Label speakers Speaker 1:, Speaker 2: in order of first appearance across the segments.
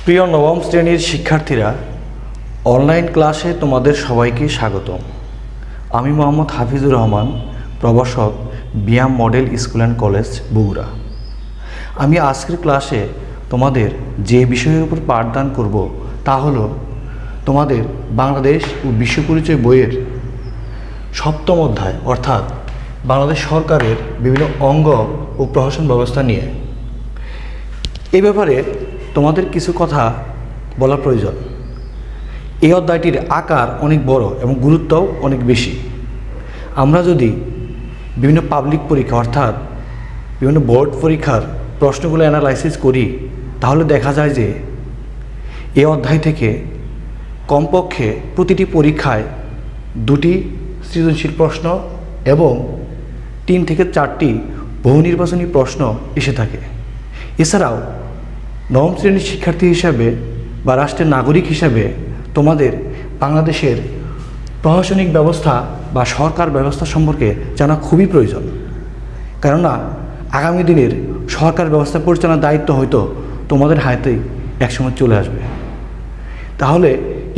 Speaker 1: প্রিয় নবম শ্রেণীর শিক্ষার্থীরা, অনলাইন ক্লাসে তোমাদের সবাইকে স্বাগতম। আমি মোহাম্মদ হাফিজুর রহমান, প্রভাষক, BIAM model school and college, Bogura. আমি আজকের ক্লাসে তোমাদের যে বিষয়ের উপর পাঠদান করব তা হলো তোমাদের বাংলাদেশ ও বিশ্ব পরিচয় বইয়ের সপ্তম অধ্যায়, অর্থাৎ বাংলাদেশ সরকারের বিভিন্ন অঙ্গ ও প্রশাসন ব্যবস্থা নিয়ে। এই ব্যাপারে তোমাদের কিছু কথা বলা প্রয়োজন। এই অধ্যায়টির আকার অনেক বড় এবং গুরুত্বও অনেক বেশি। আমরা যদি বিভিন্ন পাবলিক পরীক্ষা অর্থাৎ বিভিন্ন বোর্ড পরীক্ষার প্রশ্নগুলো অ্যানালাইসিস করি, তাহলে দেখা যায় যে এই অধ্যায় থেকে কমপক্ষে প্রতিটি পরীক্ষায় 2টি সৃজনশীল প্রশ্ন এবং 3 থেকে 4টি বহু নির্বাচনী প্রশ্ন এসে থাকে। এছাড়াও নবম শ্রেণীর শিক্ষার্থী হিসাবে বা রাষ্ট্রের নাগরিক হিসাবে তোমাদের বাংলাদেশের প্রশাসনিক ব্যবস্থা বা সরকার ব্যবস্থা সম্পর্কে জানা খুবই প্রয়োজন। কেননা আগামী দিনের সরকার ব্যবস্থা পরিচালনার দায়িত্ব হয়তো তোমাদের হাতেই একসময় চলে আসবে। তাহলে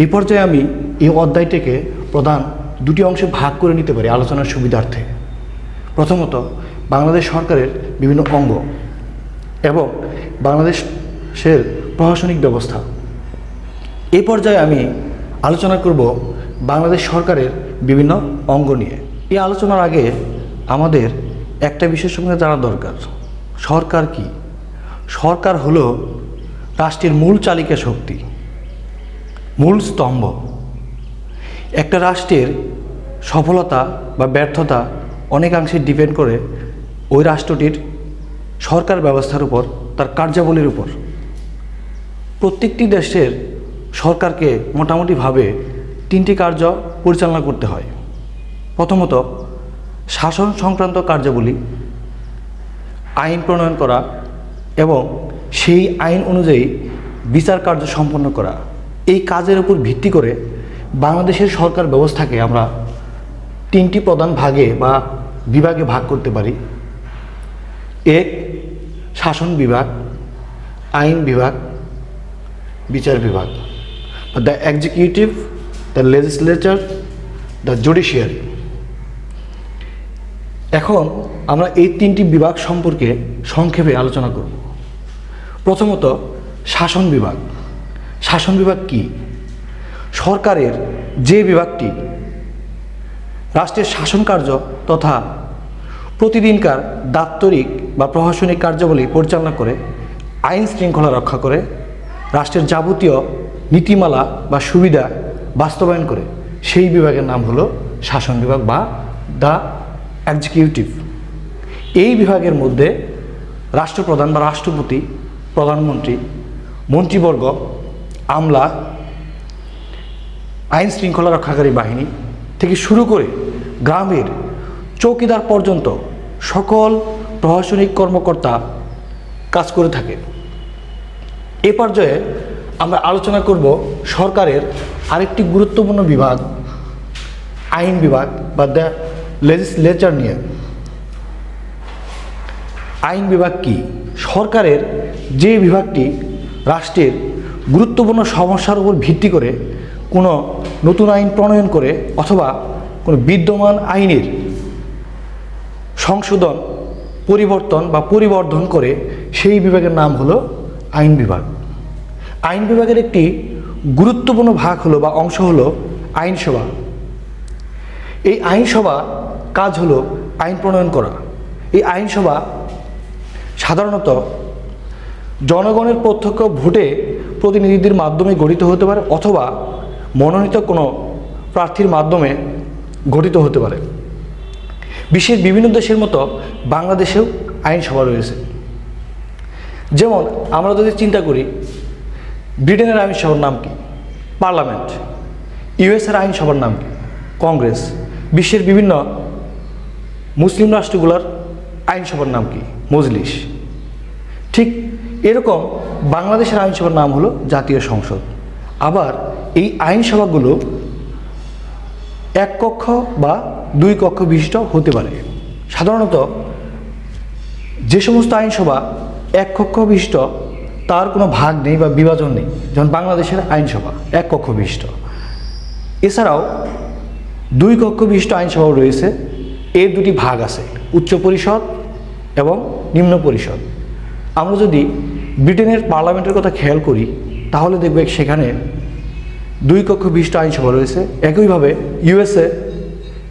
Speaker 1: এই পর্যায়ে আমি এই অধ্যায়টিকে প্রধান 2টি অংশে ভাগ করে নিতে পারি আলোচনার সুবিধার্থে। প্রথমত বাংলাদেশ সরকারের বিভিন্ন অঙ্গ এবং বাংলাদেশের প্রশাসনিক ব্যবস্থা। এই পর্যায়ে আমি আলোচনা করব বাংলাদেশ সরকারের বিভিন্ন অঙ্গ নিয়ে। এই আলোচনার আগে আমাদের একটা বিষয় সম্পর্কে জানা দরকার। সরকার কি? সরকার হলো রাষ্ট্রের মূল চালিকা শক্তি, মূল স্তম্ভ। একটা রাষ্ট্রের সফলতা বা ব্যর্থতা অনেকাংশে ডিপেন্ড করে ওই রাষ্ট্রটির সরকার ব্যবস্থার উপর, তার কার্যাবলীর উপর। প্রত্যেকটি দেশের সরকারকে মোটামুটিভাবে 3টি কার্য পরিচালনা করতে হয়। প্রথমত শাসন সংক্রান্ত কার্যাবলী, আইন প্রণয়ন করা এবং সেই আইন অনুযায়ী বিচার কার্য সম্পন্ন করা। এই কাজের উপর ভিত্তি করে বাংলাদেশের সরকার ব্যবস্থাকে আমরা 3টি প্রধান ভাগে বা বিভাগে ভাগ করতে পারি। এক, শাসন বিভাগ, আইন বিভাগ, বিচার বিভাগ। The executive, the legislature, the judiciary. এখন আমরা এই 3টি বিভাগ সম্পর্কে সংক্ষেপে আলোচনা করব। প্রথমত শাসন বিভাগ। শাসন বিভাগ কি? সরকারের যে বিভাগটি রাষ্ট্রের শাসন কার্য তথা প্রতিদিনকার দাপ্তরিক বা প্রশাসনিক কার্যাবলী পরিচালনা করে, আইন শৃঙ্খলা রক্ষা করে, রাষ্ট্রের যাবতীয় নীতিমালা বা সুবিধা বাস্তবায়ন করে, সেই বিভাগের নাম হলো শাসন বিভাগ বা দ্য এক্সিকিউটিভ। এই বিভাগের মধ্যে রাষ্ট্রপ্রধান বা রাষ্ট্রপতি, প্রধানমন্ত্রী, মন্ত্রীবর্গ, আমলা, আইন শৃঙ্খলা রক্ষাকারী বাহিনী থেকে শুরু করে গ্রামের চৌকিদার পর্যন্ত সকল প্রশাসনিক কর্মকর্তা কাজ করে থাকে। এ পর্যায়ে আমরা আলোচনা করব সরকারের আরেকটি গুরুত্বপূর্ণ বিভাগ, আইন বিভাগ বা দ্য লেজিসলেচার নিয়ে। আইন বিভাগ কি? সরকারের যে বিভাগটি রাষ্ট্রের গুরুত্বপূর্ণ সমস্যার উপর ভিত্তি করে কোনো নতুন আইন প্রণয়ন করে অথবা কোনো বিদ্যমান আইনের সংশোধন, পরিবর্তন বা পরিবর্ধন করে, সেই বিভাগের নাম হলো আইন বিভাগ। আইন বিভাগের একটি গুরুত্বপূর্ণ ভাগ হলো বা অংশ হলো আইনসভা। এই আইনসভা কাজ হলো আইন প্রণয়ন করা। এই আইনসভা সাধারণত জনগণের প্রত্যক্ষ ভোটে প্রতিনিধিদের মাধ্যমে গঠিত হতে পারে অথবা মনোনীত কোনো প্রার্থীর মাধ্যমে গঠিত হতে পারে। বিশ্বের বিভিন্ন দেশের মতো বাংলাদেশেও আইনসভা রয়েছে। যেমন আমরা যদি চিন্তা করি, ব্রিটেনের আইনসভার নাম কি? পার্লামেন্ট। ইউএসের আইনসভার নাম কি? কংগ্রেস। বিশ্বের বিভিন্ন মুসলিম রাষ্ট্রগুলোর আইনসভার নাম কি? মজলিস। ঠিক এরকম বাংলাদেশের আইনসভার নাম হলো জাতীয় সংসদ। আবার এই আইনসভাগুলো 1 কক্ষ বা 2 কক্ষ বিশিষ্ট হতে পারে। সাধারণত যে সমস্ত আইনসভা 1 কক্ষ বিশিষ্ট তার কোনো ভাগ নেই বা বিভাজন নেই, যেমন বাংলাদেশের আইনসভা এক কক্ষ বিশিষ্ট। এছাড়াও 2 কক্ষ বিশিষ্ট আইনসভাও রয়েছে। এর 2টি ভাগ আছে, উচ্চ পরিষদ এবং নিম্ন পরিষদ। আমরা যদি ব্রিটেনের পার্লামেন্টের কথা খেয়াল করি তাহলে দেখবে সেখানে 2 কক্ষ বিশিষ্ট আইনসভা রয়েছে। একইভাবে ইউএসএ,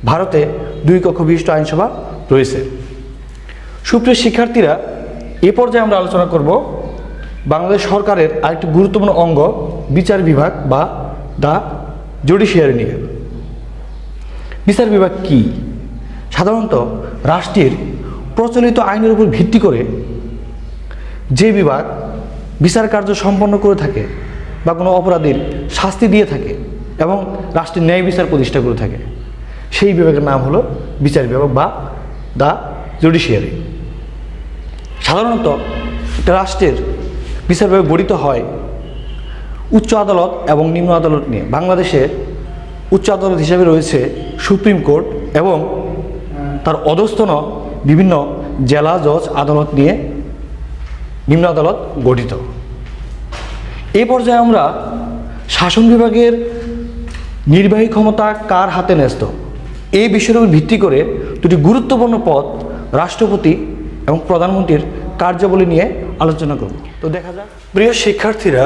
Speaker 1: ভারতে 2 কক্ষ বিশিষ্ট আইনসভা রয়েছে। সুপ্রিয় শিক্ষার্থীরা, এ পর্যায়ে আমরা আলোচনা করব বাংলাদেশ সরকারের আরেকটি গুরুত্বপূর্ণ অঙ্গ বিচার বিভাগ বা দ্য জুডিশিয়ারি নিয়ে। বিচার বিভাগ কি? সাধারণত রাষ্ট্রের প্রচলিত আইনের উপর ভিত্তি করে যে বিভাগ বিচার কার্য সম্পন্ন করে থাকে বা কোনো অপরাধীর শাস্তি দিয়ে থাকে এবং রাষ্ট্রের ন্যায় বিচার প্রতিষ্ঠা করে থাকে, সেই বিভাগের নাম হলো বিচার বিভাগ বা দ্য জুডিশিয়ারি। সাধারণত একটা রাষ্ট্রের বিচার বিভাগ গঠিত হয় উচ্চ আদালত এবং নিম্ন আদালত নিয়ে। বাংলাদেশে উচ্চ আদালত হিসেবে রয়েছে সুপ্রিম কোর্ট এবং তার অধস্তন বিভিন্ন জেলা জজ আদালত নিয়ে নিম্ন আদালত গঠিত। এই পর্যায়ে আমরা শাসন বিভাগের নির্বাহী ক্ষমতা কার হাতে ন্যস্ত এই বিষয়ের উপর ভিত্তি করে 2টি গুরুত্বপূর্ণ পদ রাষ্ট্রপতি এবং প্রধানমন্ত্রীর কার্যাবলী নিয়ে আলোচনা করব। তো দেখা যাক। প্রিয় শিক্ষার্থীরা,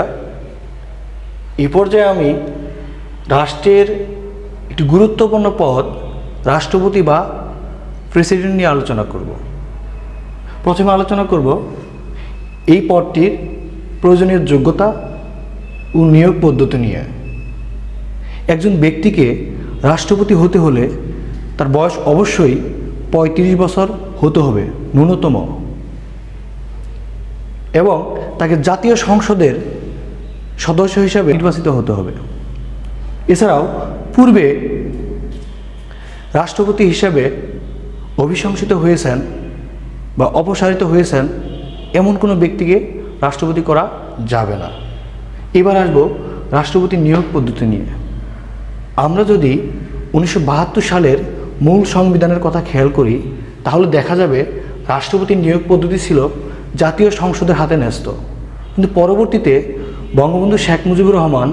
Speaker 1: এই পর্যায়ে আমি রাষ্ট্রের একটি গুরুত্বপূর্ণ পদ রাষ্ট্রপতি বা প্রেসিডেন্ট নিয়ে আলোচনা করব। প্রথমে আলোচনা করব এই পদটির প্রয়োজনীয় যোগ্যতা ও নিয়োগ পদ্ধতি নিয়ে। একজন ব্যক্তিকে রাষ্ট্রপতি হতে হলে তার বয়স অবশ্যই 35 বছর হতে হবে ন্যূনতম, এবং তাকে জাতীয় সংসদের সদস্য হিসাবে নির্বাচিত হতে হবে। এছাড়াও পূর্বে রাষ্ট্রপতি হিসাবে অভিশংসিত হয়েছেন বা অপসারিত হয়েছেন এমন কোনো ব্যক্তিকে রাষ্ট্রপতি করা যাবে না। এবার আসব রাষ্ট্রপতি নিয়োগ পদ্ধতি নিয়ে। আমরা যদি 1972 সালের মূল সংবিধানের কথা খেয়াল করি তাহলে দেখা যাবে রাষ্ট্রপতি নিয়োগ পদ্ধতি ছিল জাতীয় সংসদের হাতে ন্যস্ত। কিন্তু পরবর্তীতে বঙ্গবন্ধু শেখ মুজিবুর রহমান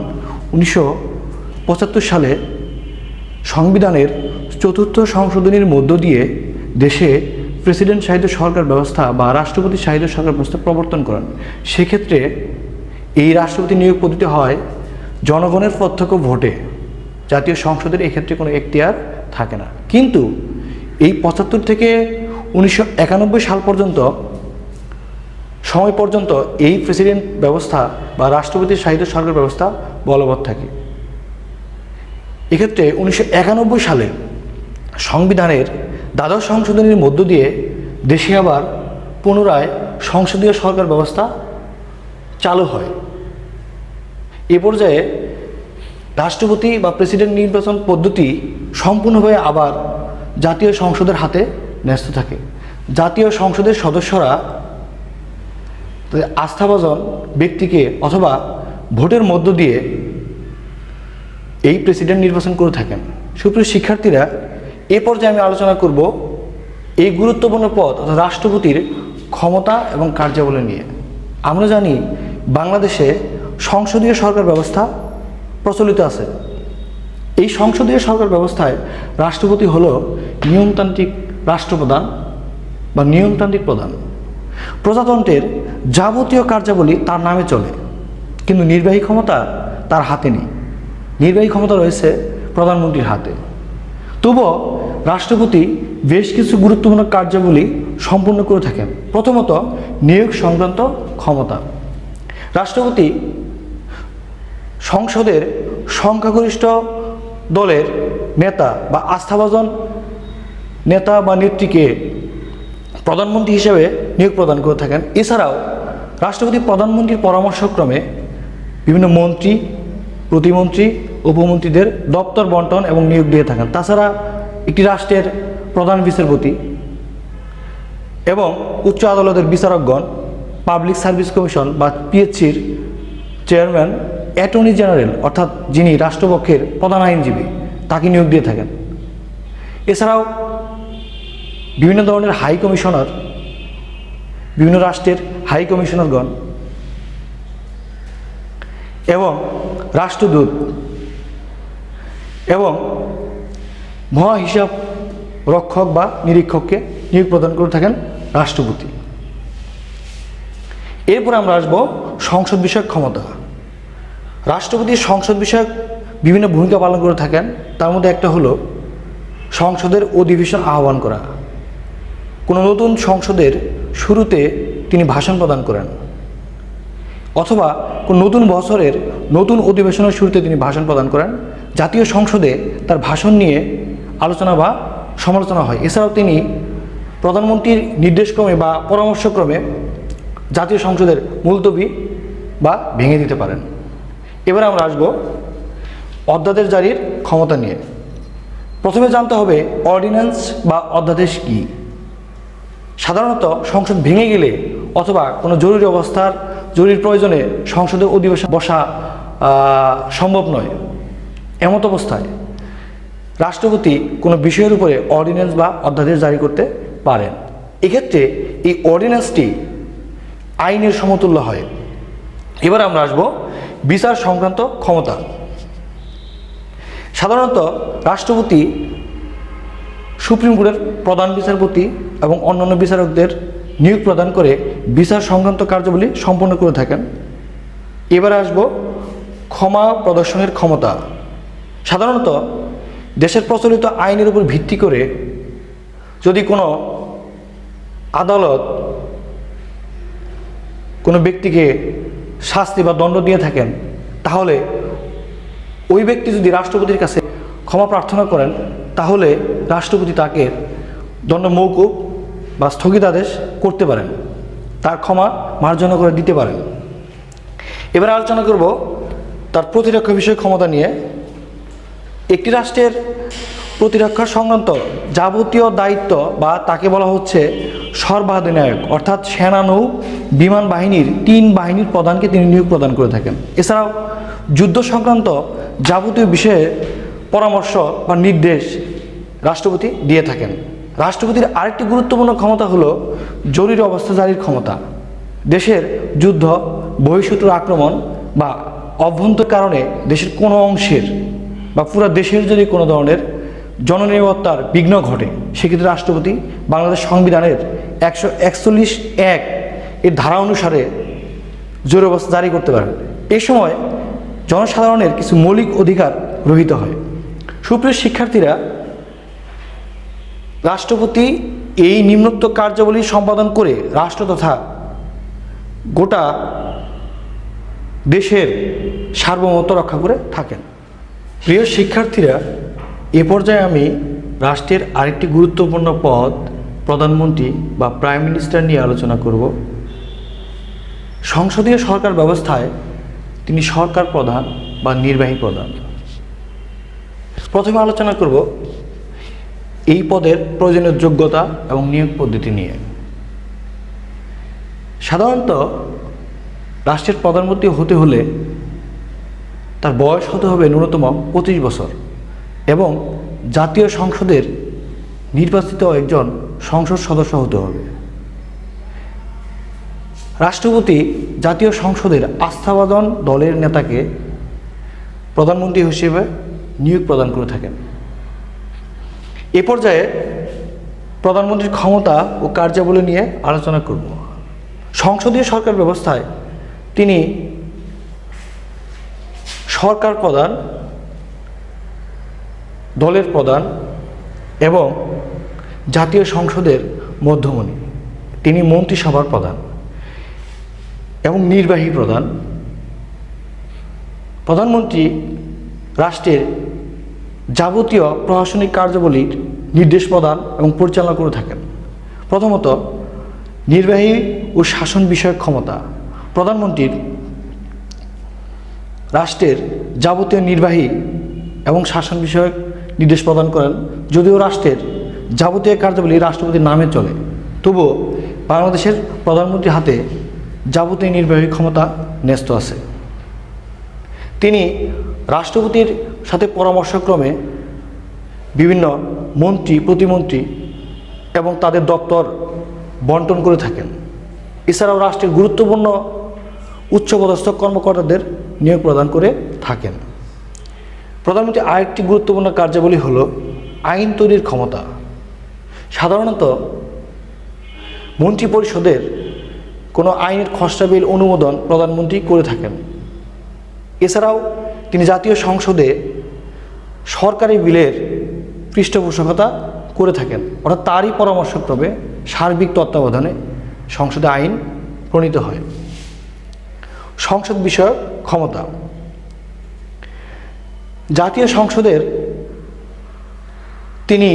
Speaker 1: 1975 সালে সংবিধানের 4র্থ সংশোধনীর মধ্য দিয়ে দেশে প্রেসিডেন্ট শাসিত সরকার ব্যবস্থা বা রাষ্ট্রপতি শাসিত সরকার ব্যবস্থা প্রবর্তন করেন। সেক্ষেত্রে এই রাষ্ট্রপতি নিয়োগ পদ্ধতি হয় জনগণের প্রত্যক্ষ ভোটে। জাতীয় সংসদের এক্ষেত্রে কোনো এখতিয়ার থাকে না। কিন্তু এই 75 থেকে 1991 সাল পর্যন্ত সময় পর্যন্ত এই প্রেসিডেন্ট ব্যবস্থা বা রাষ্ট্রপতি শাসিত সরকার ব্যবস্থা বলবৎ থাকে। এক্ষেত্রে 1991 সালে সংবিধানের দ্বাদশ সংশোধনীর মধ্য দিয়ে দেশে আবার পুনরায় সংসদীয় সরকার ব্যবস্থা চালু হয়। এ পর্যায়ে রাষ্ট্রপতি বা প্রেসিডেন্ট নির্বাচন পদ্ধতি সম্পূর্ণভাবে আবার জাতীয় সংসদের হাতে ন্যস্ত থাকে। জাতীয় সংসদের সদস্যরা আস্থাভাজন ব্যক্তিকে অথবা ভোটের মধ্য দিয়ে এই প্রেসিডেন্ট নির্বাচন করে থাকেন। সুপ্রিয় শিক্ষার্থীরা, এ পর্যায়ে আমি আলোচনা করব এই গুরুত্বপূর্ণ পদ অর্থাৎ রাষ্ট্রপতির ক্ষমতা এবং কার্যাবলী নিয়ে। আমরা জানি বাংলাদেশে সংসদীয় সরকার ব্যবস্থা প্রচলিত আছে। এই সংসদীয় সরকার ব্যবস্থায় রাষ্ট্রপতি হলো নিয়মতান্ত্রিক রাষ্ট্রপ্রধান বা নিয়মতান্ত্রিক প্রধান। প্রজাতন্ত্রের যাবতীয় কার্যাবলী তার নামে চলে, কিন্তু নির্বাহী ক্ষমতা তার হাতে নেই। নির্বাহী ক্ষমতা রয়েছে প্রধানমন্ত্রীর হাতে। তবুও রাষ্ট্রপতি বেশ কিছু গুরুত্বপূর্ণ কার্যাবলী সম্পন্ন করে থাকেন। প্রথমত, নিয়োগ সংক্রান্ত ক্ষমতা। রাষ্ট্রপতি সংসদের সংখ্যাগরিষ্ঠ দলের নেতা বা আস্থাভাজন নেতা বা নেত্রীকে প্রধানমন্ত্রী হিসেবে নিয়োগ প্রদান করে থাকেন। এছাড়াও রাষ্ট্রপতি প্রধানমন্ত্রীর পরামর্শক্রমে বিভিন্ন মন্ত্রী, প্রতিমন্ত্রী, উপমন্ত্রীদের দপ্তর বন্টন এবং নিয়োগ দিয়ে থাকেন। তাছাড়া একটি রাষ্ট্রের প্রধান বিচারপতি এবং উচ্চ আদালতের বিচারকগণ, পাবলিক সার্ভিস কমিশন বা পিএসসির চেয়ারম্যান, অ্যাটর্নি জেনারেল অর্থাৎ যিনি রাষ্ট্রপক্ষের প্রধান আইনজীবী, তাকে নিয়োগ দিয়ে থাকেন। এছাড়াও বিভিন্ন ধরনের হাই কমিশনার, বিভিন্ন রাষ্ট্রের হাই কমিশনারগণ এবং রাষ্ট্রদূত এবং মহা হিসাব রক্ষক বা নিরীক্ষককে নিয়োগ প্রদান করে থাকেন রাষ্ট্রপতি। এরপর আমরা আসব সংসদ বিষয়ক ক্ষমতা। রাষ্ট্রপতি সংসদ বিষয়ক বিভিন্ন ভূমিকা পালন করে থাকেন। তার মধ্যে একটা হলো সংসদের অধিবেশন আহ্বান করা। কোনো নতুন সংসদের শুরুতে তিনি ভাষণ প্রদান করেন, অথবা কোনো নতুন বছরের নতুন অধিবেশনের শুরুতে তিনি ভাষণ প্রদান করেন। জাতীয় সংসদে তার ভাষণ নিয়ে আলোচনা বা সমালোচনা হয়। এছাড়াও তিনি প্রধানমন্ত্রীর নির্দেশক্রমে বা পরামর্শক্রমে জাতীয় সংসদের মুলতবি বা ভেঙে দিতে পারেন। এবার আমরা আসব অধ্যাদেশ জারির ক্ষমতা নিয়ে। প্রথমে জানতে হবে অর্ডিন্যান্স বা অধ্যাদেশ কী। সাধারণত সংসদ ভেঙে গেলে অথবা কোনো জরুরি অবস্থার জরুরি প্রয়োজনে সংসদের অধিবেশন বসা সম্ভব নয়, এমত অবস্থায় রাষ্ট্রপতি কোনো বিষয়ের উপরে অর্ডিন্যান্স বা অধ্যাদেশ জারি করতে পারেন। এক্ষেত্রে এই অর্ডিন্যান্সটি আইনের সমতুল্য হয়। এবার আমরা আসব বিচার সংক্রান্ত ক্ষমতা। সাধারণত রাষ্ট্রপতি সুপ্রিম কোর্টের প্রধান বিচারপতি এবং অন্যান্য বিচারকদের নিয়োগ প্রদান করে বিচার সংক্রান্ত কার্যাবলী সম্পন্ন করে থাকেন। এবার আসব ক্ষমা প্রদর্শনের ক্ষমতা। সাধারণত দেশের প্রচলিত আইনের উপর ভিত্তি করে যদি কোনো আদালত কোনো ব্যক্তিকে শাস্তি বা দণ্ড দিয়ে থাকেন, তাহলে ওই ব্যক্তি যদি রাষ্ট্রপতির কাছে ক্ষমা প্রার্থনা করেন, তাহলে রাষ্ট্রপতি তাকে দণ্ড মওকুফ বা স্থগিতাদেশ করতে পারেন, তার ক্ষমা মার্জনা করে দিতে পারেন। এবার আলোচনা করব তার প্রতিরক্ষা বিষয়ক ক্ষমতা নিয়ে। একটি রাষ্ট্রের প্রতিরক্ষা সংক্রান্ত যাবতীয় দায়িত্ব বা তাকে বলা হচ্ছে সর্বাধিনায়ক, অর্থাৎ সেনা, নৌ, বিমান বাহিনীর 3 বাহিনীর প্রধানকে তিনি নিয়োগ প্রদান করে থাকেন। এছাড়াও যুদ্ধ সংক্রান্ত যাবতীয় বিষয়ে পরামর্শ বা নির্দেশ রাষ্ট্রপতি দিয়ে থাকেন। রাষ্ট্রপতির আরেকটি গুরুত্বপূর্ণ ক্ষমতা হলো জরুরি অবস্থা জারির ক্ষমতা। দেশের যুদ্ধ, বহিঃশত্রুর আক্রমণ বা অভ্যন্তর কারণে দেশের কোনো অংশের বা পুরো দেশের যদি কোনো ধরনের জননিরাপত্তার বিঘ্ন ঘটে, সেক্ষেত্রে রাষ্ট্রপতি বাংলাদেশ সংবিধানের 141 এর ধারা অনুসারে জরুরি অবস্থা জারি করতে পারেন। এই সময় জনসাধারণের কিছু মৌলিক অধিকার রহিত হয়। সুপ্রিয় শিক্ষার্থীরা, রাষ্ট্রপতি এই নিম্নোক্ত কার্যাবলী সম্পাদন করে রাষ্ট্র তথা গোটা দেশের সার্বভৌমত্ব রক্ষা করে থাকেন। প্রিয় শিক্ষার্থীরা, এ পর্যায়ে আমি রাষ্ট্রের আরেকটি গুরুত্বপূর্ণ পদ প্রধানমন্ত্রী বা প্রাইম মিনিস্টার নিয়ে আলোচনা করব। সংসদীয় সরকার ব্যবস্থায় তিনি সরকার প্রধান বা নির্বাহী প্রধান। প্রথমে আলোচনা করব এই পদের প্রয়োজনীয় যোগ্যতা এবং নিয়োগ পদ্ধতি নিয়ে। সাধারণত রাষ্ট্রের প্রধানমন্ত্রী হতে হলে তার বয়স হতে হবে ন্যূনতম 25 বছর এবং জাতীয় সংসদের নির্বাচিত একজন সংসদ সদস্য হতে হবে। রাষ্ট্রপতি জাতীয় সংসদের আস্থাভাজন দলের নেতাকে প্রধানমন্ত্রী হিসেবে নিয়োগ প্রদান করে থাকেন। এ পর্যায়ে প্রধানমন্ত্রীর ক্ষমতা ও কার্যাবলী নিয়ে আলোচনা করব। সংসদীয় সরকার ব্যবস্থায় তিনি সরকার প্রধান, দলের প্রধান এবং জাতীয় সংসদের মধ্যমণি। তিনি মন্ত্রিসভার প্রধান এবং নির্বাহী প্রধান। প্রধানমন্ত্রী রাষ্ট্রের যাবতীয় প্রশাসনিক কার্যাবলীর নির্দেশ প্রদান এবং পরিচালনা করে থাকেন। প্রথমত, নির্বাহী ও শাসন বিষয়ক ক্ষমতা। প্রধানমন্ত্রীর রাষ্ট্রের যাবতীয় নির্বাহী এবং শাসন বিষয়ক নির্দেশ প্রদান করেন। যদিও রাষ্ট্রের যাবতীয় কার্যাবলী রাষ্ট্রপতির নামে চলে, তবুও বাংলাদেশের প্রধানমন্ত্রীর হাতে যাবতীয় নির্বাহী ক্ষমতা ন্যস্ত আছে। তিনি রাষ্ট্রপতির সাথে পরামর্শক্রমে বিভিন্ন মন্ত্রী, প্রতিমন্ত্রী এবং তাদের দপ্তর বন্টন করে থাকেন। এছাড়াও রাষ্ট্রের গুরুত্বপূর্ণ উচ্চপদস্থ কর্মকর্তাদের নিয়োগ প্রদান করে থাকেন। প্রধানমন্ত্রীর আরেকটি গুরুত্বপূর্ণ কার্যাবলী হলো আইন তৈরির ক্ষমতা। সাধারণত মন্ত্রিপরিষদের কোনো আইনের খসড়া বিল অনুমোদন প্রধানমন্ত্রী করে থাকেন। এছাড়াও তিনি জাতীয় সংসদে সরকারি বিলের পৃষ্ঠপোষকতা করে থাকেন, অর্থাৎ তারই পরামর্শক্রমে সার্বিক তত্ত্বাবধানে সংসদে আইন প্রণীত হয়। সংসদ বিষয়ক ক্ষমতা। জাতীয় সংসদের তিনি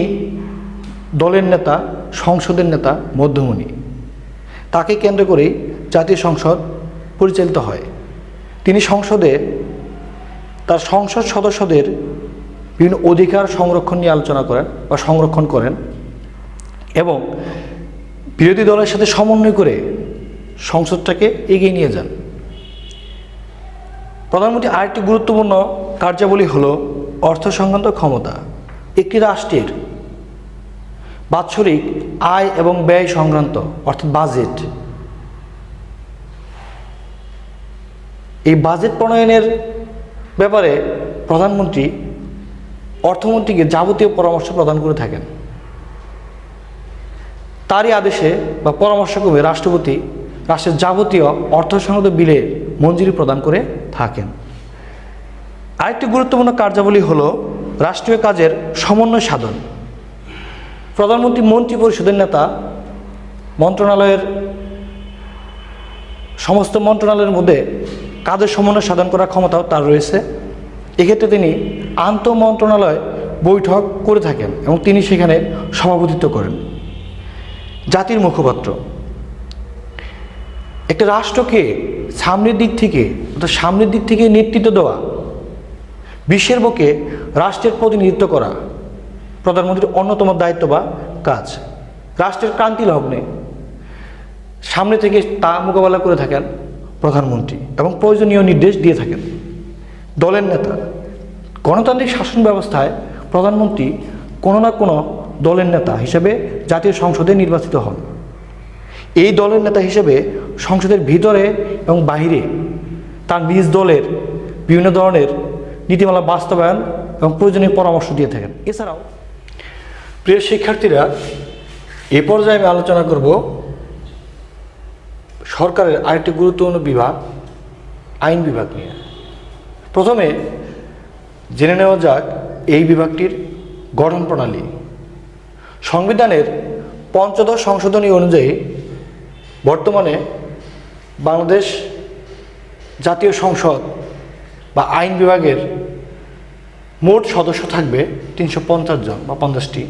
Speaker 1: দলের নেতা, সংসদের নেতা, মধ্যমণি। তাকে কেন্দ্র করেই জাতীয় সংসদ পরিচালিত হয়। তিনি সংসদে তার সংসদ সদস্যদের বিভিন্ন অধিকার সংরক্ষণ নিয়ে আলোচনা করেন বা সংরক্ষণ করেন এবং বিরোধী দলের সাথে সমন্বয় করে সংসদটাকে এগিয়ে নিয়ে যান। প্রধানমন্ত্রীর আরেকটি গুরুত্বপূর্ণ কার্যাবলী হলো অর্থ সংক্রান্ত ক্ষমতা। একটি রাষ্ট্রের বাৎসরিক আয় এবং ব্যয় সংক্রান্ত অর্থাৎ বাজেট, এই বাজেট প্রণয়নের ব্যাপারে প্রধানমন্ত্রী অর্থমন্ত্রীকে যাবতীয় পরামর্শ প্রদান করে থাকেন। তারই আদেশে বা পরামর্শক্রমে রাষ্ট্রপতি রাষ্ট্রের যাবতীয় অর্থ সংক্রান্ত বিলে মঞ্জুরি প্রদান করে থাকেন। আরেকটি গুরুত্বপূর্ণ কার্যাবলী হলো রাষ্ট্রীয় কাজের সমন্বয় সাধন। প্রধানমন্ত্রী মন্ত্রিপরিষদের নেতা, মন্ত্রণালয়ের সমস্ত মন্ত্রণালয়ের মধ্যে কাজের সমন্বয় সাধন করার ক্ষমতাও তার রয়েছে। এক্ষেত্রে তিনি আন্তঃ মন্ত্রণালয় বৈঠক করে থাকেন এবং তিনি সেখানে সভাপতিত্ব করেন। জাতির মুখপাত্র। একটা রাষ্ট্রকে সামনের দিক থেকে নেতৃত্ব দেওয়া, বিশ্বের বুকে রাষ্ট্রের প্রতিনিধিত্ব করা প্রধানমন্ত্রীর অন্যতম দায়িত্ব বা কাজ। রাষ্ট্রের ক্রান্তি লগ্নে সামনে থেকে তা মোকাবেলা করে থাকেন প্রধানমন্ত্রী এবং প্রয়োজনীয় নির্দেশ দিয়ে থাকেন। দলের নেতা। গণতান্ত্রিক শাসন ব্যবস্থায় প্রধানমন্ত্রী কোনো না কোনো দলের নেতা হিসেবে জাতীয় সংসদে নির্বাচিত হন। এই দলের নেতা হিসেবে সংসদের ভিতরে এবং বাইরে তার নিজ দলের বিভিন্ন ধরনের নীতিমালা বাস্তবায়ন এবং প্রয়োজনীয় পরামর্শ দিয়ে থাকেন। এছাড়াও প্রিয় শিক্ষার্থীরা, এ পর্যায়ে আমি আলোচনা করব সরকারের আরেকটি গুরুত্বপূর্ণ বিভাগ, আইন বিভাগ নিয়ে। প্রথমে জেনে নেওয়া যাক এই বিভাগটির গঠন প্রণালী। সংবিধানের পঞ্চদশ সংশোধনী অনুযায়ী বর্তমানে বাংলাদেশ জাতীয় সংসদ বা আইন বিভাগের মোট সদস্য থাকবে 350 জন বা 50টি।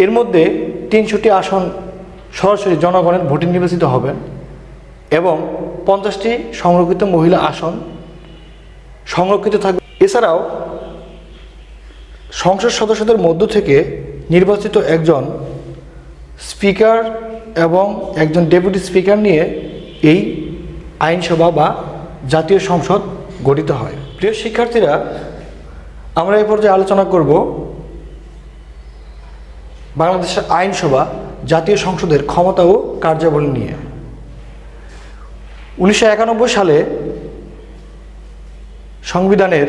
Speaker 1: এর মধ্যে 300টি আসন সরাসরি জনগণের ভোটে নির্বাচিত হবেন এবং 50টি সংরক্ষিত মহিলা আসন সংরক্ষিত থাকবে। এছাড়াও সংসদ সদস্যদের মধ্য থেকে নির্বাচিত একজন স্পিকার এবং একজন ডেপুটি স্পিকার নিয়ে এই আইনসভা বা জাতীয় সংসদ গঠিত হয়। প্রিয় শিক্ষার্থীরা, আমরা এই পর্যায়ে আলোচনা করব বাংলাদেশের আইনসভা জাতীয় সংসদের ক্ষমতা ও কার্যাবলী নিয়ে। 1991 সালে সংবিধানের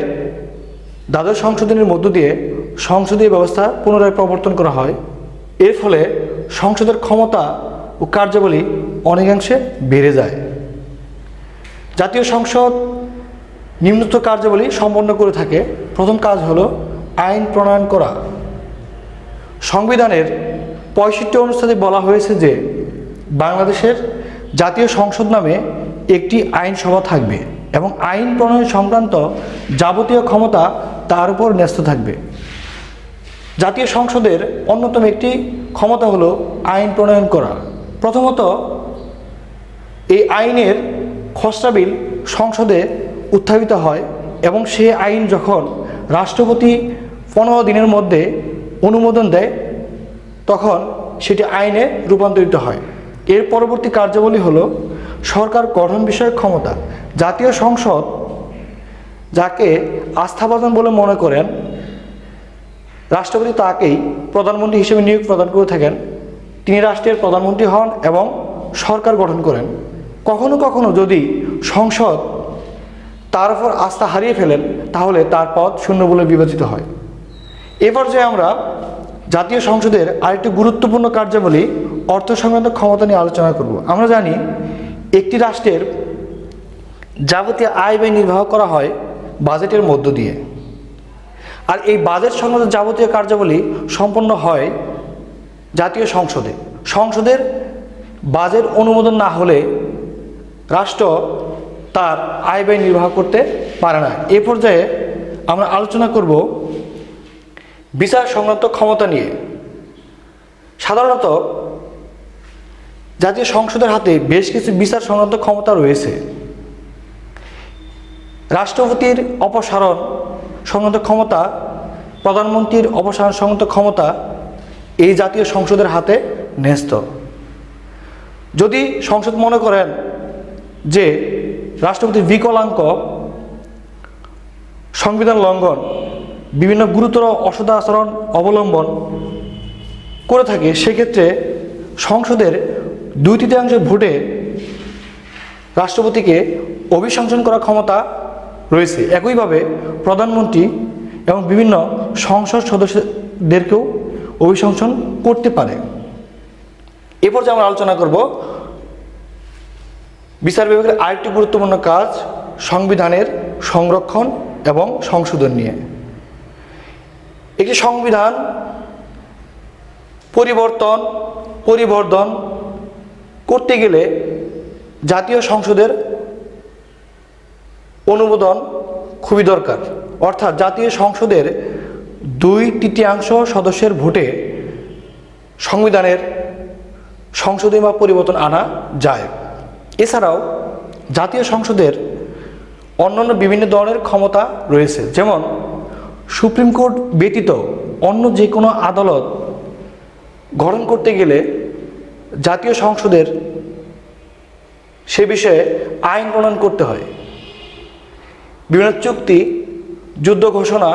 Speaker 1: দ্বাদশ সংশোধনীর মধ্য দিয়ে সংসদীয় ব্যবস্থা পুনরায় প্রবর্তন করা হয়। এর ফলে সংসদের ক্ষমতা ও কার্যাবলী অনেকাংশে বেড়ে যায়। জাতীয় সংসদ নিম্নোক্ত কার্যাবলী সম্পন্ন করে থাকে। প্রথম কাজ হলো আইন প্রণয়ন করা। সংবিধানের 65 অনুচ্ছেদে বলা হয়েছে যে বাংলাদেশের জাতীয় সংসদ নামে একটি আইনসভা থাকবে এবং আইন প্রণয়ন সংক্রান্ত যাবতীয় ক্ষমতা তার উপর ন্যস্ত থাকবে। জাতীয় সংসদের অন্যতম একটি ক্ষমতা হলো আইন প্রণয়ন করা। প্রথমত, এই আইনের খসড়া বিল সংসদে উত্থাপিত হয় এবং সে আইন যখন রাষ্ট্রপতি 15 দিনের মধ্যে অনুমোদন দেয় তখন সেটি আইনে রূপান্তরিত হয়। এর পরবর্তী কার্যাবলী হলো সরকার গঠন বিষয়ক ক্ষমতা। জাতীয় সংসদ যাকে আস্থাভাজন বলে মনে করেন, রাষ্ট্রপতি তাকেই প্রধানমন্ত্রী হিসেবে নিয়োগ প্রদান করে থাকেন। তিনি রাষ্ট্রের প্রধানমন্ত্রী হন এবং সরকার গঠন করেন। কখনো কখনো যদি সংসদ তার উপর আস্থা হারিয়ে ফেলেন, তাহলে তার পদ শূন্য বলে বিবেচিত হয়। এ পর্যায়ে আমরা জাতীয় সংসদের আরেকটি গুরুত্বপূর্ণ কার্যাবলী অর্থ সংক্রান্ত ক্ষমতা নিয়ে আলোচনা করব। আমরা জানি একটি রাষ্ট্রের যাবতীয় আয় ব্যয় নির্বাহ করা হয় বাজেটের মধ্য দিয়ে, আর এই বাজেট সংক্রান্ত যাবতীয় কার্যাবলী সম্পন্ন হয় জাতীয় সংসদে। সংসদের বাজেট অনুমোদন না হলে রাষ্ট্র তার আয় ব্যয় নির্বাহ করতে পারে না। এ পর্যায়ে আমরা আলোচনা করব বিচার সংক্রান্ত ক্ষমতা নিয়ে। সাধারণত জাতীয় সংসদের হাতে বেশ কিছু বিচার সংক্রান্ত ক্ষমতা রয়েছে। রাষ্ট্রপতির অপসারণ সংক্রান্ত ক্ষমতা, প্রধানমন্ত্রীর অপসারণ সংক্রান্ত ক্ষমতা এই জাতীয় সংসদের হাতে ন্যস্ত। যদি সংসদ মনে করেন যে রাষ্ট্রপতির বিকলাঙ্গ, সংবিধান লঙ্ঘন, বিভিন্ন গুরুতর অসদাচরণ অবলম্বন করে থাকে, সেক্ষেত্রে সংসদের 2/3 ভোটে রাষ্ট্রপতিকে অভিশংসন করার ক্ষমতা রয়েছে। একইভাবে প্রধানমন্ত্রী এবং বিভিন্ন সংসদ সদস্যদেরকেও অভিশংসন করতে পারে। এরপর যে আমরা আলোচনা করব বিচার বিভাগের আরেকটি গুরুত্বপূর্ণ কাজ সংবিধানের সংরক্ষণ এবং সংশোধন নিয়ে। একটি সংবিধান পরিবর্তন করতে গেলে জাতীয় সংসদের অনুমোদন খুবই দরকার। অর্থাৎ জাতীয় সংসদের 2/3 সদস্যের ভোটে সংবিধানের সংশোধনী বা পরিবর্তন আনা যায়। এছাড়াও জাতীয় সংসদের অন্যান্য বিভিন্ন ধরনের ক্ষমতা রয়েছে, যেমন সুপ্রিম কোর্ট ব্যতীত অন্য যে কোনো আদালত গঠন করতে গেলে জাতীয় সংসদের সে বিষয়ে আইন প্রণয়ন করতে হয়। বিভিন্ন চুক্তি, যুদ্ধ ঘোষণা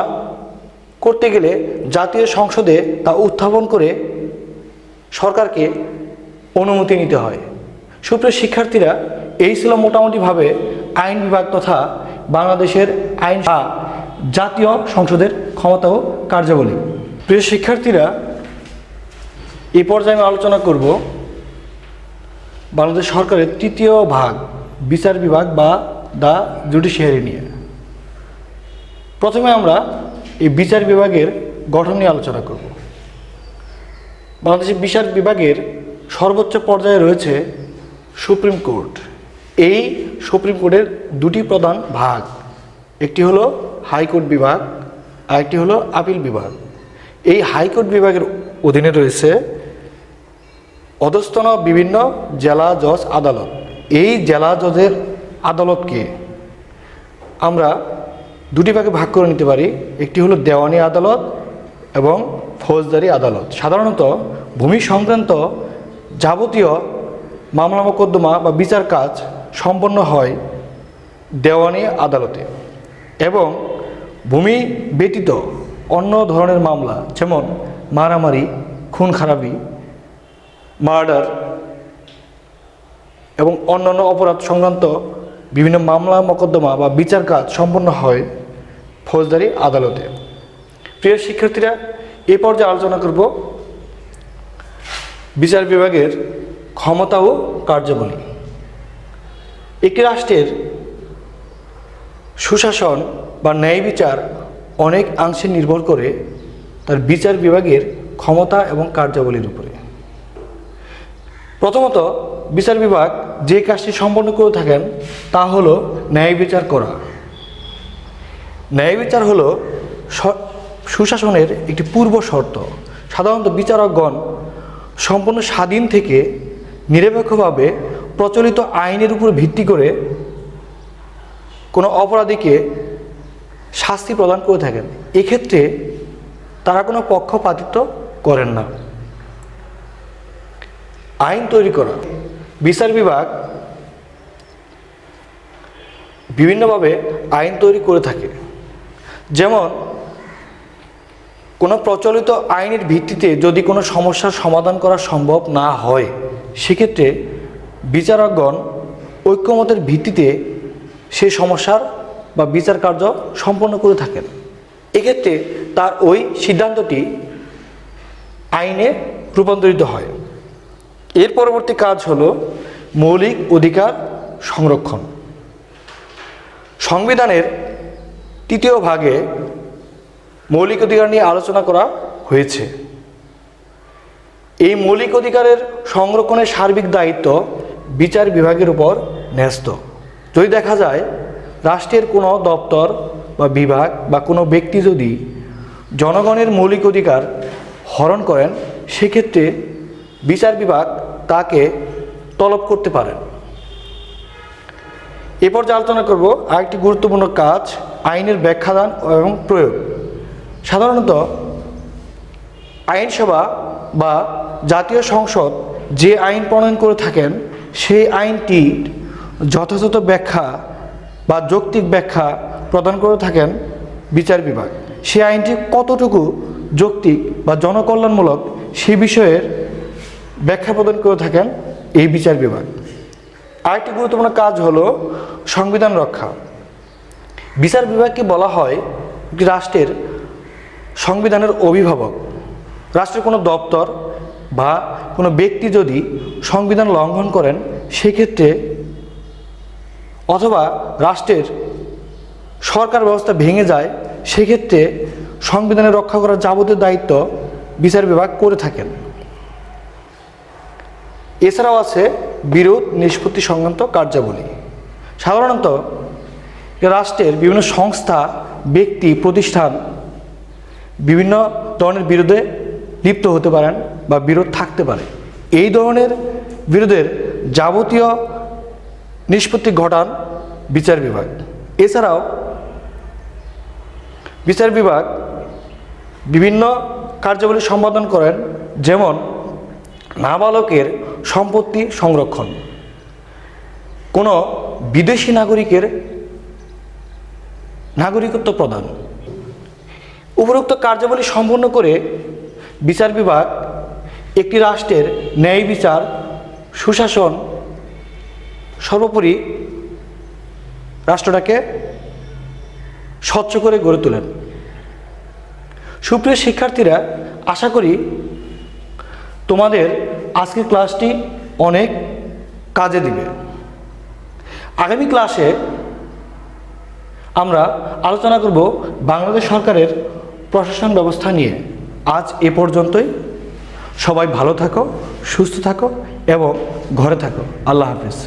Speaker 1: করতে গেলে জাতীয় সংসদে তা উত্থাপন করে সরকারকে অনুমতি নিতে হয়। সুপ্রিয় শিক্ষার্থীরা, এই ছিল মোটামুটিভাবে আইন বিভাগ তথা বাংলাদেশের আইন জাতীয় সংসদের ক্ষমতা ও কার্যাবলী। প্রিয় শিক্ষার্থীরা, এই পর্যায়ে আমি আলোচনা করব বাংলাদেশ সরকারের 3য় ভাগ বিচার বিভাগ বা দ্য জুডিশিয়ারি নিয়ে। প্রথমে আমরা এই বিচার বিভাগের গঠন নিয়ে আলোচনা করব। বাংলাদেশের বিচার বিভাগের সর্বোচ্চ পর্যায়ে রয়েছে সুপ্রিম কোর্ট। এই সুপ্রিম কোর্টের 2টি প্রধান ভাগ, একটি হলো হাইকোর্ট বিভাগ আর একটি হলো আপিল বিভাগ। এই হাইকোর্ট বিভাগের অধীনে রয়েছে অধস্তন বিভিন্ন জেলা জজ আদালত। এই জেলা জজের আদালতকে আমরা 2টি ভাগে ভাগ করে নিতে পারি, একটি হলো দেওয়ানি আদালত এবং ফৌজদারি আদালত। সাধারণত ভূমি সংক্রান্ত যাবতীয় মামলা মোকদ্দমা বা বিচার কাজ সম্পন্ন হয় দেওয়ানি আদালতে, এবং ভূমি ব্যতীত অন্য ধরনের মামলা যেমন মারামারি, খুন খারাপি, মার্ডার এবং অন্যান্য অপরাধ সংক্রান্ত বিভিন্ন মামলা মোকদ্দমা বা বিচার কাজ সম্পন্ন হয় ফৌজদারি আদালতে। প্রিয় শিক্ষার্থীরা, এই পর্যায়ে আলোচনা করব বিচার বিভাগের ক্ষমতা ও কার্যাবলী। একটি রাষ্ট্রের সুশাসন বা ন্যায় বিচার অনেক অংশে নির্ভর করে তার বিচার বিভাগের ক্ষমতা এবং কার্যাবলীর উপরে। প্রথমত, বিচার বিভাগ যে কাজটি সম্পন্ন করে থাকেন তা হলো ন্যায় বিচার করা। ন্যায় বিচার হলো সুশাসনের একটি পূর্ব শর্ত। সাধারণত বিচারকগণ সম্পূর্ণ স্বাধীন থেকে নিরপেক্ষভাবে প্রচলিত আইনের উপর ভিত্তি করে কোনো অপরাধীকে শাস্তি প্রদান করে থাকেন। এক্ষেত্রে তারা কোনো পক্ষপাতিত্ব করেন না। আইন তৈরি করা। বিচার বিভাগ বিভিন্নভাবে আইন তৈরি করে থাকে, যেমন কোনো প্রচলিত আইনের ভিত্তিতে যদি কোনো সমস্যার সমাধান করা সম্ভব না হয়, সেক্ষেত্রে বিচারকগণ ঐক্যমতের ভিত্তিতে সেই সমস্যার বা বিচার কার্য সম্পন্ন করে থাকেন। এক্ষেত্রে তার ওই সিদ্ধান্তটি আইনে রূপান্তরিত হয়। এর পরবর্তী কাজ হলো মৌলিক অধিকার সংরক্ষণ। সংবিধানের 3য় ভাগে মৌলিক অধিকার নিয়ে আলোচনা করা হয়েছে। এই মৌলিক অধিকারের সংরক্ষণের সার্বিক দায়িত্ব বিচার বিভাগের উপর ন্যস্ত। যদি দেখা যায় রাষ্ট্রের কোনো দপ্তর বা বিভাগ বা কোনো ব্যক্তি যদি জনগণের মৌলিক অধিকার হরণ করেন, সেক্ষেত্রে বিচার বিভাগ তাকে তলব করতে পারেন। এরপর যে আলোচনা করব আরেকটি গুরুত্বপূর্ণ কাজ, আইনের ব্যাখ্যাদান এবং প্রয়োগ। সাধারণত আইনসভা বা জাতীয় সংসদ যে আইন প্রণয়ন করে থাকেন, সেই আইনটির যথাযথ ব্যাখ্যা বা যৌক্তিক ব্যাখ্যা প্রদান করে থাকেন বিচার বিভাগ। সেই আইনটি কতটুকু যৌক্তিক বা জনকল্যাণমূলক সে বিষয়ের ব্যাখ্যা প্রদান করে থাকেন এই বিচার বিভাগ। আরেকটি গুরুত্বপূর্ণ কাজ হলো সংবিধান রক্ষা। বিচার বিভাগকে বলা হয় একটি রাষ্ট্রের সংবিধানের অভিভাবক। রাষ্ট্রের কোনো দপ্তর বা কোনো ব্যক্তি যদি সংবিধান লঙ্ঘন করেন, সেক্ষেত্রে অথবা রাষ্ট্রের সরকার ব্যবস্থা ভেঙে যায়, সেক্ষেত্রে সংবিধানের রক্ষা করার যাবতীয় দায়িত্ব বিচার বিভাগ করে থাকেন। এছাড়াও আছে বিরোধ নিষ্পত্তি সংক্রান্ত কার্যাবলী। সাধারণত রাষ্ট্রের বিভিন্ন সংস্থা, ব্যক্তি, প্রতিষ্ঠান বিভিন্ন ধরনের বিরোধে লিপ্ত হতে পারেন বা বিরোধ থাকতে পারে। এই ধরনের বিরোধের যাবতীয় নিষ্পত্তি ঘটান বিচার বিভাগ। এছাড়াও বিচার বিভাগ বিভিন্ন কার্যাবলী সম্পাদন করেন, যেমন নাবালকের সম্পত্তি সংরক্ষণ, কোনো বিদেশি নাগরিকের নাগরিকত্ব প্রদান। উপরোক্ত কার্যাবলী সম্পন্ন করে বিচার বিভাগ একটি রাষ্ট্রের ন্যায় বিচার, সুশাসন, সর্বোপরি রাষ্ট্রটাকে স্বচ্ছ করে গড়ে তোলেন। সুপ্রিয় শিক্ষার্থীরা, আশা করি তোমাদের আজকের ক্লাসটি অনেক কাজে দিবে। আগামী ক্লাসে আমরা আলোচনা করব বাংলাদেশ সরকারের প্রশাসন ব্যবস্থা নিয়ে। আজ এ পর্যন্তই। সবাই ভালো থাকো, সুস্থ থাকো এবং ঘরে থাকো। আল্লাহ হাফেজ।